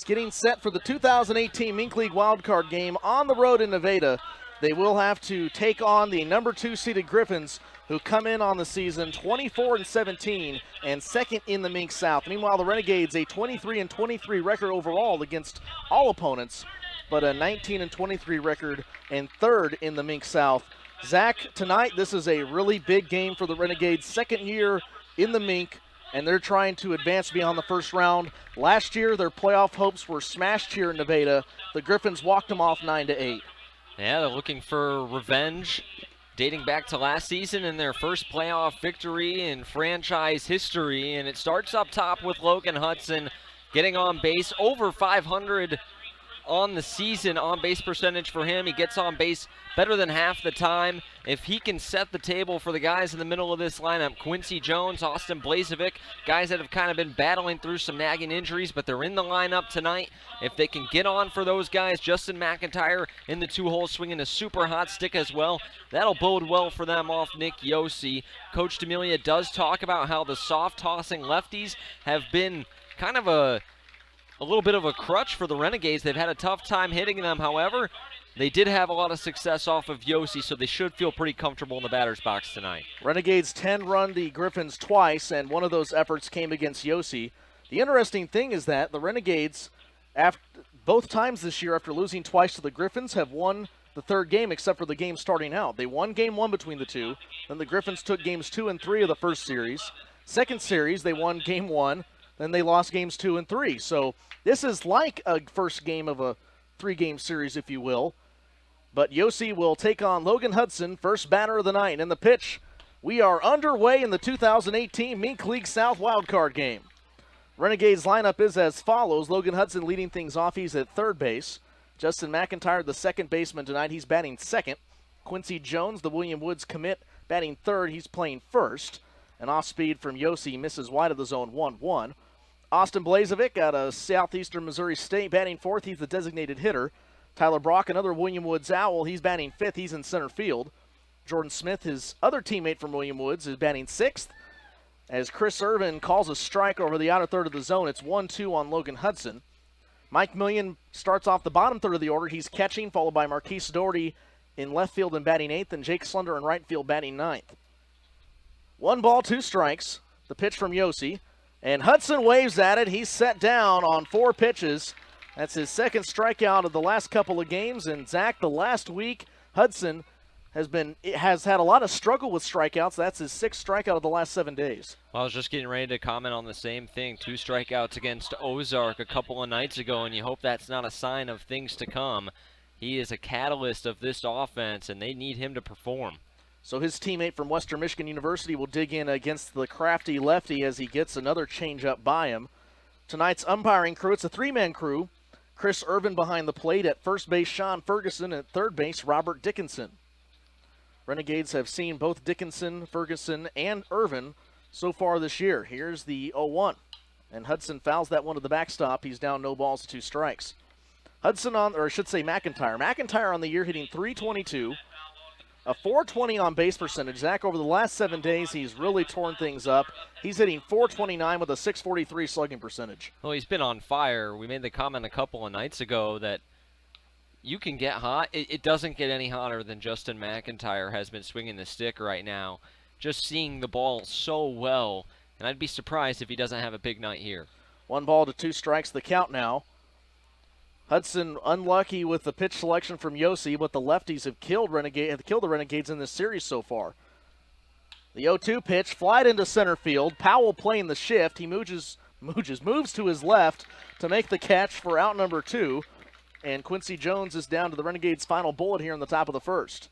getting set for the 2018 Mink League wildcard game on the road in Nevada. They will have to take on the number 2 seeded Griffins, who come in on the season 24-17 and second in the Mink South. Meanwhile, the Renegades a 23-23 record overall against all opponents, but a 19-23 record and third in the Mink South. Zach, tonight this is a really big game for the Renegades, second year in the Mink, and they're trying to advance beyond the first round. Last year, their playoff hopes were smashed here in Nevada. The Griffins walked them off 9-8. Yeah, they're looking for revenge, dating back to last season and their first playoff victory in franchise history. And it starts up top with Logan Hudson getting on base, over 500 on the season on base percentage for him. He gets on base better than half the time. If he can set the table for the guys in the middle of this lineup, Quincy Jones, Austin Blazovic, guys that have kind of been battling through some nagging injuries, but they're in the lineup tonight. If they can get on for those guys, Justin McIntyre in the 2-hole swinging a super hot stick as well, that'll bode well for them off Nick Yossi. Coach D'Amelia does talk about how the soft tossing lefties have been kind of a little bit of a crutch for the Renegades. They've had a tough time hitting them. However, they did have a lot of success off of Yossi, so they should feel pretty comfortable in the batter's box tonight. Renegades 10-run the Griffins twice, and one of those efforts came against Yossi. The interesting thing is that the Renegades, both times this year after losing twice to the Griffins, have won the third game except for the game starting out. They won game 1 between the two. Then the Griffins took games 2 and 3 of the first series. Second series, they won game 1. Then they lost games 2 and 3. So this is like a first game of a 3-game series, if you will. But Yossi will take on Logan Hudson, first batter of the night. And the pitch, we are underway in the 2018 Mink League South wildcard game. Renegades lineup is as follows. Logan Hudson leading things off. He's at third base. Justin McIntyre, the second baseman tonight. He's batting second. Quincy Jones, the William Woods commit, batting third. He's playing first. An off-speed from Yossi misses wide of the zone, 1-1. Austin Blazovic out of Southeastern Missouri State batting fourth. He's the designated hitter. Tyler Brock, another William Woods owl. He's batting fifth. He's in center field. Jordan Smith, his other teammate from William Woods, is batting sixth. As Chris Irvin calls a strike over the outer third of the zone, it's 1-2 on Logan Hudson. Mike Million starts off the bottom third of the order. He's catching, followed by Marquise Doherty in left field and batting eighth, and Jake Slender in right field batting ninth. 1 ball, 2 strikes. The pitch from Yossi. And Hudson waves at it. He's set down on 4 pitches. That's his second strikeout of the last couple of games. And Zach, the last week, Hudson has had a lot of struggle with strikeouts. That's his 6th strikeout of the last 7 days. Well, I was just getting ready to comment on the same thing. 2 strikeouts against Ozark a couple of nights ago, and you hope that's not a sign of things to come. He is a catalyst of this offense, and they need him to perform. So his teammate from Western Michigan University will dig in against the crafty lefty as he gets another changeup by him. Tonight's umpiring crew, it's a 3-man crew. Chris Irvin behind the plate, at first base Sean Ferguson, at third base Robert Dickinson. Renegades have seen both Dickinson, Ferguson, and Irvin so far this year. Here's the 0-1. And Hudson fouls that one to the backstop. He's down no balls, 2 strikes. McIntyre. McIntyre on the year hitting .322. A .420 on base percentage. Zach, over the last 7 days, he's really torn things up. He's hitting .429 with a .643 slugging percentage. Well, he's been on fire. We made the comment a couple of nights ago that you can get hot. It doesn't get any hotter than Justin McIntyre has been swinging the stick right now. Just seeing the ball so well, and I'd be surprised if he doesn't have a big night here. 1 ball to 2 strikes, the count now. Hudson unlucky with the pitch selection from Yossi, but the lefties have killed the Renegades in this series so far. The 0-2 pitch, flied into center field. Powell playing the shift. He moves to his left to make the catch for out number 2. And Quincy Jones is down to the Renegades' final bullet here in the top of the first.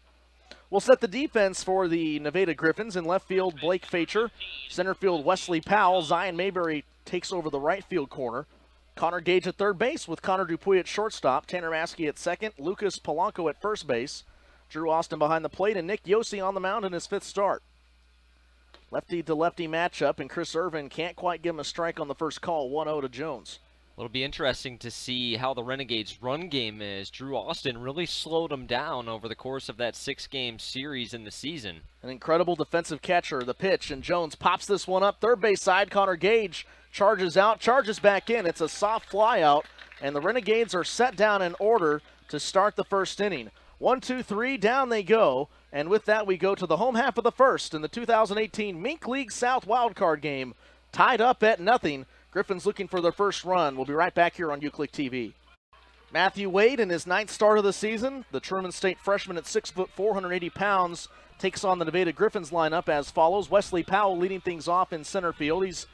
We'll set the defense for the Nevada Griffins. In left field, Blake Facher. Center field, Wesley Powell. Zion Mayberry takes over the right field corner. Connor Gage at third base with Connor Dupuy at shortstop. Tanner Maskey at second. Lucas Polanco at first base. Drew Austin behind the plate. And Nick Yossi on the mound in his 5th start. Lefty-to-lefty matchup, and Chris Irvin can't quite give him a strike on the first call. 1-0 to Jones. It'll be interesting to see how the Renegades' run game is. Drew Austin really slowed them down over the course of that 6-game series in the season. An incredible defensive catcher. The pitch, and Jones pops this one up. Third base side, Connor Gage charges out, charges back in. It's a soft fly out, and the Renegades are set down in order to start the first inning. 1, 2, 3, down they go. And with that, we go to the home half of the first in the 2018 Mink League South wildcard game. Tied up at nothing. Griffins looking for their first run. We'll be right back here on UClick TV. Matthew Wade in his 9th start of the season. The Truman State freshman at 6 foot 480 pounds takes on the Nevada Griffins lineup as follows. Wesley Powell leading things off in center field. He's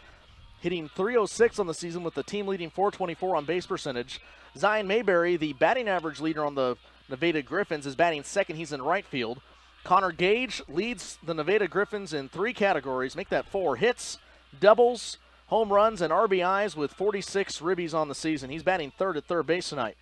hitting .306 on the season with the team leading .424 on base percentage. Zion Mayberry, the batting average leader on the Nevada Griffins, is batting second. He's in right field. Connor Gage leads the Nevada Griffins in 3 categories. Make that 4 hits, doubles, home runs, and RBIs with 46 ribbies on the season. He's batting third at third base tonight.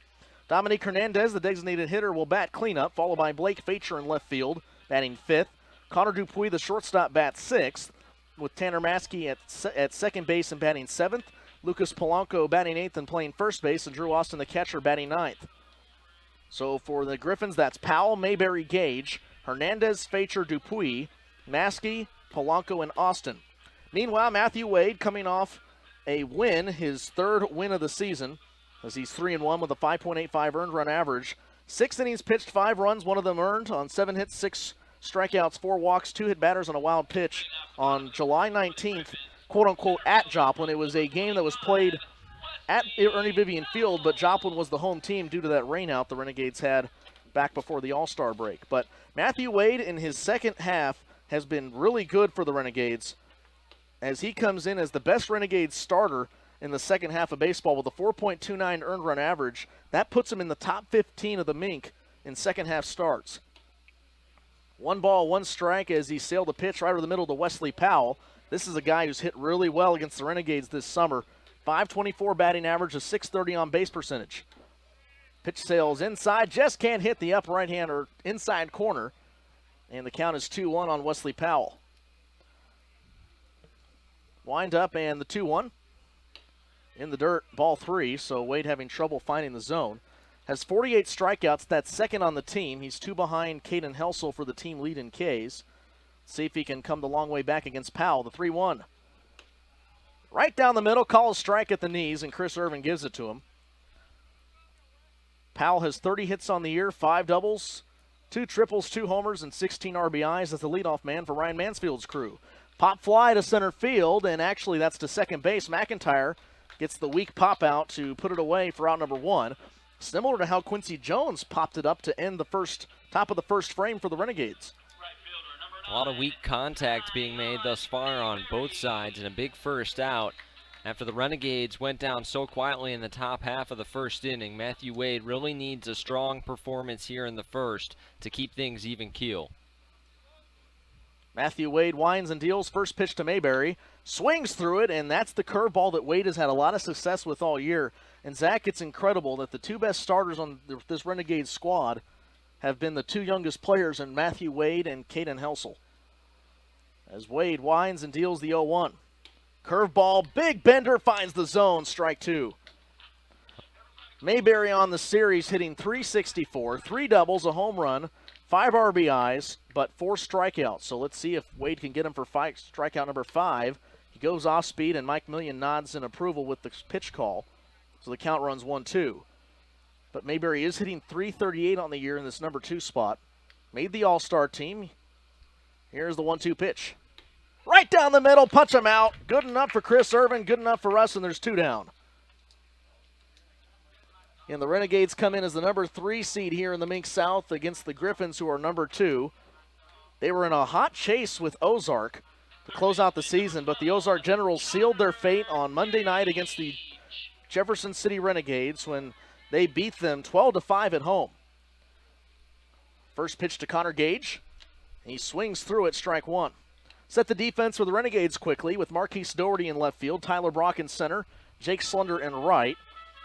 Dominique Hernandez, the designated hitter, will bat cleanup, followed by Blake Facher in left field, batting 5th. Connor Dupuis, the shortstop, bats 6th, with Tanner Maskey at second base and batting 7th. Lucas Polanco batting 8th and playing first base, and Drew Austin, the catcher, batting 9th. So for the Griffins, that's Powell, Mayberry, Gage, Hernandez, Facher, Dupuis, Maskey, Polanco, and Austin. Meanwhile, Matthew Wade coming off a win, his 3rd win of the season, as he's 3-1 with a 5.85 earned run average. 6 innings pitched, 5 runs, 1 of them earned on 7 hits, 6 strikeouts, 4 walks, 2 hit batters on a wild pitch on July 19th, quote-unquote, at Joplin. It was a game that was played at Ernie Vivian Field, but Joplin was the home team due to that rainout the Renegades had back before the All-Star break. But Matthew Wade in his second half has been really good for the Renegades as he comes in as the best Renegades starter in the second half of baseball with a 4.29 earned run average. That puts him in the top 15 of the Mink in second half starts. 1 ball, 1 strike as he sailed the pitch right over the middle to Wesley Powell. This is a guy who's hit really well against the Renegades this summer. 524 batting average, a 630 on base percentage. Pitch sails inside, just can't hit the up right-hand or inside corner. And the count is 2-1 on Wesley Powell. Wind up and the 2-1. In the dirt, ball 3, so Wade having trouble finding the zone. Has 48 strikeouts, that's second on the team. He's 2 behind Caden Helsel for the team lead in Ks. See if he can come the long way back against Powell, the 3-1. Right down the middle, call a strike at the knees, and Chris Irvin gives it to him. Powell has 30 hits on the year, 5 doubles, 2 triples, 2 homers, and 16 RBIs as the leadoff man for Ryan Mansfield's crew. Pop fly to center field, and actually that's to second base. McIntyre gets the weak pop out to put it away for out number 1. Similar to how Quincy Jones popped it up to end the top of the first frame for the Renegades. A lot of weak contact being made thus far on both sides, and a big first out. After the Renegades went down so quietly in the top half of the first inning, Matthew Wade really needs a strong performance here in the first to keep things even keel. Matthew Wade winds and deals. First pitch to Mayberry. Swings through it, and that's the curveball that Wade has had a lot of success with all year. And Zach, it's incredible that the 2 best starters on this Renegades squad have been the 2 youngest players in Matthew Wade and Caden Helsel. As Wade winds and deals the 0-1. Curveball, big bender, finds the zone, strike 2. Mayberry on the series hitting .364, 3 doubles, a home run, 5 RBIs, but 4 strikeouts. So let's see if Wade can get him for strikeout number 5. He goes off speed, and Mike Million nods in approval with the pitch call. So the count runs 1-2. But Mayberry is hitting .338 on the year in this number 2 spot. Made the All-Star team. Here's the 1-2 pitch. Right down the middle, punch him out. Good enough for Chris Irvin, good enough for us, and there's 2 down. And the Renegades come in as the number 3 seed here in the Mink South against the Griffins, who are number 2. They were in a hot chase with Ozark to close out the season, but the Ozark Generals sealed their fate on Monday night against the Jefferson City Renegades when they beat them 12-5 at home. First pitch to Connor Gage. He swings through it, strike 1. Set the defense for the Renegades quickly with Marquise Doherty in left field, Tyler Brock in center, Jake Slunder in right.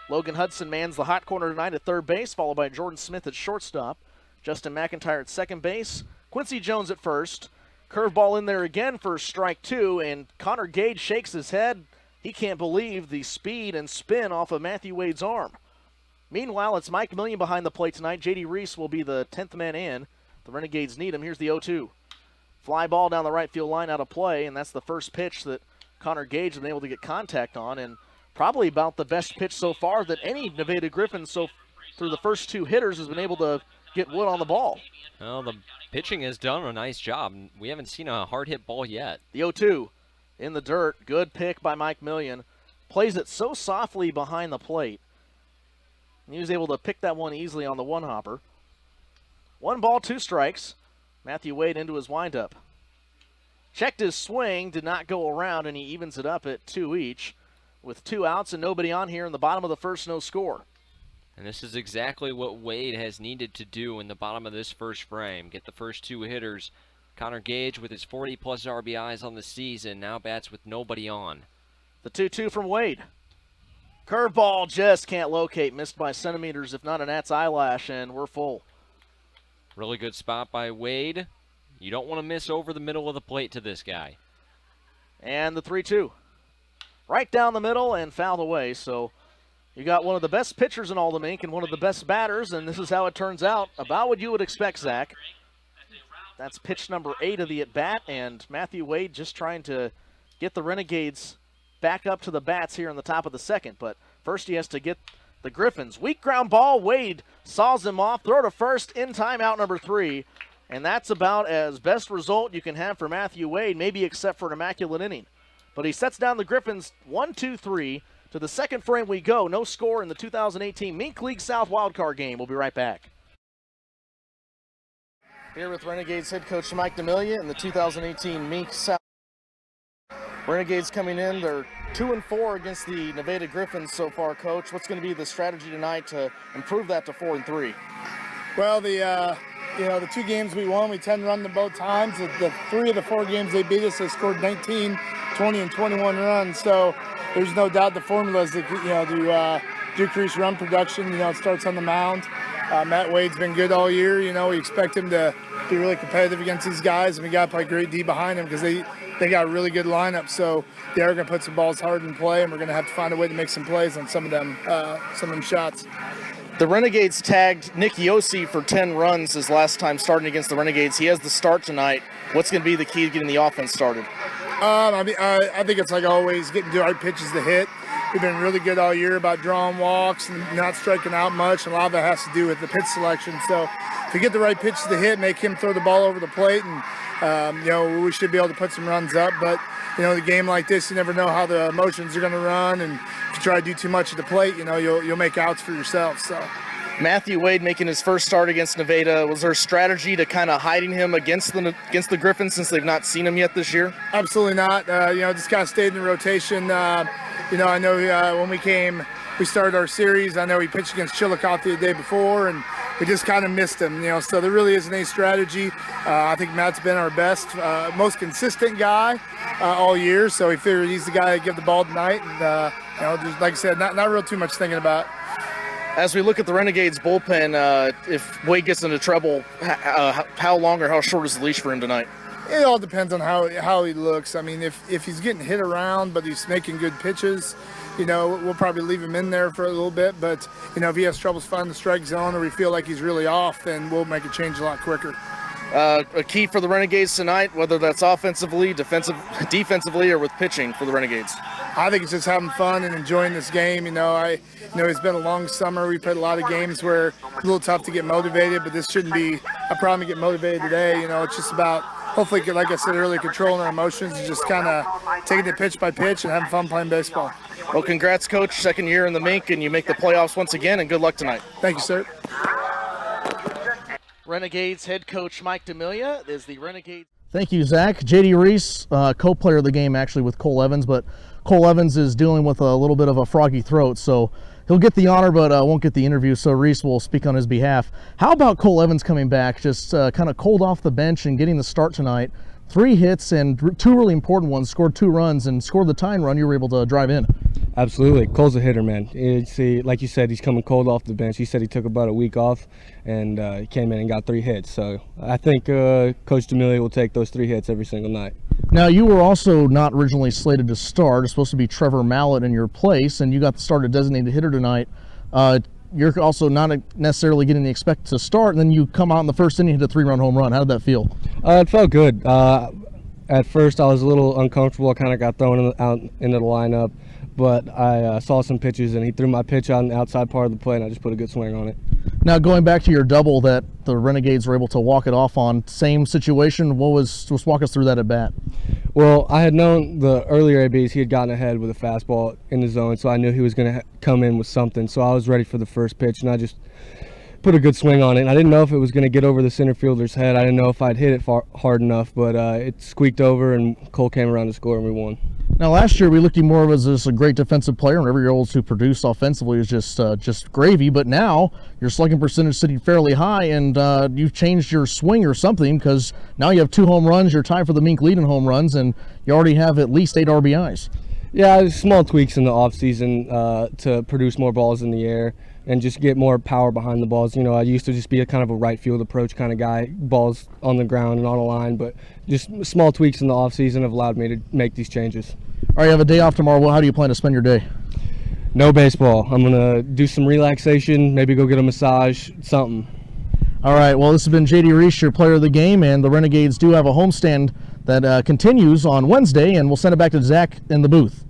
Logan Hudson mans the hot corner tonight at third base, followed by Jordan Smith at shortstop. Justin McIntyre at second base. Quincy Jones at first. Curveball in there again for strike 2, and Connor Gage shakes his head. He can't believe the speed and spin off of Matthew Wade's arm. Meanwhile, it's Mike Million behind the plate tonight. J.D. Reese will be the 10th man in. The Renegades need him. Here's the 0-2. Fly ball down the right field line out of play, and that's the first pitch that Connor Gage has been able to get contact on. And probably about the best pitch so far that any Nevada Griffin through the first two hitters has been able to get wood on the ball. Well, the pitching has done a nice job. We haven't seen a hard hit ball yet. The 0-2 in the dirt. Good pick by Mike Million. Plays it so softly behind the plate. And he was able to pick that one easily on the one hopper. 1 ball, 2 strikes. Matthew Wade into his windup. Checked his swing, did not go around, and he evens it up at 2 each. With 2 outs and nobody on here in the bottom of the first, no score. And this is exactly what Wade has needed to do in the bottom of this first frame. Get the first 2 hitters. Connor Gage with his 40-plus RBIs on the season now bats with nobody on. The 2-2 from Wade. Curveball just can't locate. Missed by centimeters, if not an gnat's eyelash, and we're full. Really good spot by Wade. You don't want to miss over the middle of the plate to this guy. And the 3-2. Right down the middle and fouled away, so you got one of the best pitchers in all the Mink and one of the best batters, and this is how it turns out. About what you would expect, Zach. That's pitch number 8 of the at-bat, and Matthew Wade just trying to get the Renegades back up to the bats here in the top of the second. But first he has to get the Griffins. Weak ground ball. Wade saws him off. Throw to first in timeout number 3. And that's about as best result you can have for Matthew Wade, maybe except for an immaculate inning. But he sets down the Griffins 1-2-3. To the second frame we go. No score in the 2018 Mink League South wildcard game. We'll be right back. Here with Renegades head coach Mike D'Amelia in the 2018 Mink South. Renegades coming in. They're 2-4 against the Nevada Griffins so far, Coach. What's going to be the strategy tonight to improve that to 4-3? Well, the 2 games we won, we 10 run them both times. The 3 of the 4 games they beat us, they scored 19, 20, and 21 runs. So there's no doubt the formula is to decrease run production. It starts on the mound. Matt Wade's been good all year. We expect him to be really competitive against these guys, and we got to play great D behind them because they got a really good lineup. So they are going to put some balls hard in play, and we're going to have to find a way to make some plays on some of them shots. The Renegades tagged Nick Yossi for 10 runs his last time starting against the Renegades. He has the start tonight. What's going to be the key to getting the offense started? I think it's like always, getting the right pitches to hit. We've been really good all year about drawing walks and not striking out much, and a lot of that has to do with the pitch selection. So if we get the right pitches to hit, make him throw the ball over the plate, and we should be able to put some runs up. But the game like this, you never know how the emotions are going to run, and if you try to do too much at the plate, you'll make outs for yourself. So Matthew Wade making his first start against Nevada. Was there a strategy to kind of hiding him against the Griffins since they've not seen him yet this year? Absolutely not. Just kind of stayed in the rotation. I know when we started our series, I know he pitched against Chillicothe the day before, and we just kind of missed him. So there really isn't any strategy. I think Matt's been our best, most consistent guy all year, so we figured he's the guy to give the ball tonight. And, just like I said, not real too much thinking about. As we look at the Renegades bullpen, if Wade gets into trouble, how long or how short is the leash for him tonight? It all depends on how he looks. I mean, if he's getting hit around but he's making good pitches, we'll probably leave him in there for a little bit. But, if he has troubles finding the strike zone or we feel like he's really off, then we'll make a change a lot quicker. A key for the Renegades tonight, whether that's offensively, defensively, or with pitching for the Renegades? I think it's just having fun and enjoying this game. It's been a long summer. We played a lot of games where it's a little tough to get motivated, but this shouldn't be a problem to get motivated today. It's just about, hopefully, like I said earlier, controlling our emotions and just kind of taking it pitch by pitch and having fun playing baseball. Well, congrats, Coach. Second year in the Mink, and you make the playoffs once again, and good luck tonight. Thank you, sir. Renegades head coach Mike D'Amelia is the Renegades. Thank you, Zach. J.D. Reese, co-player of the game actually with Cole Evans, but Cole Evans is dealing with a little bit of a froggy throat, so he'll get the honor but won't get the interview, so Reese will speak on his behalf. How about Cole Evans coming back, just kind of cold off the bench and getting the start tonight? 3 hits and 2 really important ones, scored 2 runs and scored the tying run you were able to drive in. Absolutely. Cole's a hitter, man. Like you said, he's coming cold off the bench. He said he took about a week off, and he came in and got 3 hits. So I think Coach D'Amelia will take those 3 hits every single night. Now, you were also not originally slated to start. It's supposed to be Trevor Mallett in your place, and you got the start of designated hitter tonight. You're also not necessarily getting the expect to start, and then you come out in the first inning and hit a 3-run home run. How did that feel? It felt good. At first, I was a little uncomfortable. I kind of got thrown out into the lineup. but I saw some pitches, and he threw my pitch on the outside part of the plate, and I just put a good swing on it. Now, going back to your double that the Renegades were able to walk it off on, same situation. Just walk us through that at bat. Well, I had known the earlier ABs, he had gotten ahead with a fastball in the zone, so I knew he was going to come in with something. So I was ready for the first pitch, and I just put a good swing on it. And I didn't know if it was going to get over the center fielder's head. I didn't know if I'd hit it hard enough, but it squeaked over, and Cole came around to score, and we won. Now, last year we looked at you more as just a great defensive player, and every olds who produced offensively was just gravy. But now your slugging percentage sitting fairly high, and you've changed your swing or something, because now you have 2 home runs. You're tied for the Mink lead in home runs, and you already have at least 8 RBIs. Yeah, small tweaks in the offseason to produce more balls in the air and just get more power behind the balls. You know, I used to just be a kind of a right field approach kind of guy, balls on the ground and on a line, but just small tweaks in the offseason have allowed me to make these changes. All right, you have a day off tomorrow. How do you plan to spend your day? No baseball. I'm going to do some relaxation, maybe go get a massage, something. All right, well, this has been J.D. Reese, your player of the game, and the Renegades do have a homestand that continues on Wednesday, and we'll send it back to Zach in the booth.